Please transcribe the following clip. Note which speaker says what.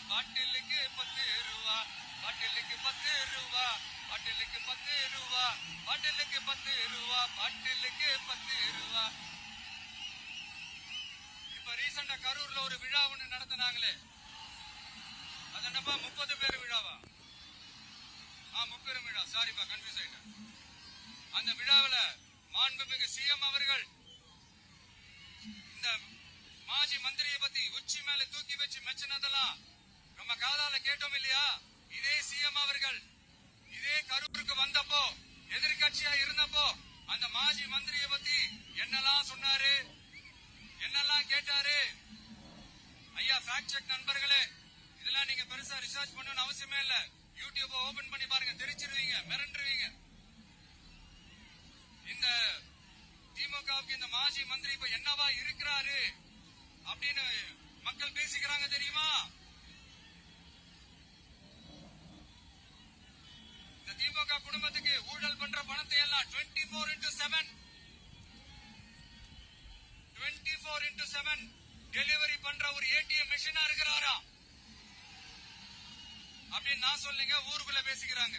Speaker 1: பாட்டிலுக்கு 10 ரூபா, பாட்டிலுக்கு 10 ரூபா, பாட்டிலுக்கு 10 ரூபா, பாட்டிலுக்கு 10 ரூபா, பாட்டிலுக்கு 10 ரூபா. இப்ப ரீசெண்டா கரூர்ல ஒரு விழா ஒண்ணு நடத்தினாங்களே, அது என்னப்பா 30 பேர் விழாவா? முப்பெரும் விழா, சாரிப்பா கன்ஃபியூஸ் ஆயிட்டேன். அந்த விழாவில மாண்புமிகு சிஎம் அவர்கள் இந்த மாஜி மந்திரியை பத்தி உச்சி மேல தூக்கி வச்சு மெச்சினதெல்லாம் நம்ம காதால கேட்டோம் இல்லையா? இதே சிஎம் அவர்கள் இதே கரூருக்கு வந்தப்போ, எதிர்கட்சியா இருந்தப்போ அந்த மாஜி மந்திரியை பத்தி என்னெல்லாம் சொன்னாரு, என்னெல்லாம் கேட்டாரு. ஐயா ஃபேக்ட் செக் நண்பர்களே, இதெல்லாம் நீங்க பெருசா ரிசர்ச் பண்ணணும்னு அவசியமே இல்ல. யூடியூப் ஓபன் பண்ணி பாருங்க, தெரிச்சிருவீங்க, மிரண்டுருவீங்க. இந்த திமுகவுக்கு இந்த மாஜி மந்திரி இப்ப என்னவா இருக்கிறாரு அப்படின்னு மக்கள் பேசிக்கிறாங்க தெரியுமா? இந்த திமுக குடும்பத்துக்கு ஊழல் பண்ற பணத்தை எல்லாம் 24x7 டெலிவரி பண்ற ஒரு ஏடிஎம் மிஷினா இருக்கிறாரா அப்படின்னு நான் சொல்லுங்க, ஊருக்குள்ள பேசிக்கிறாங்க.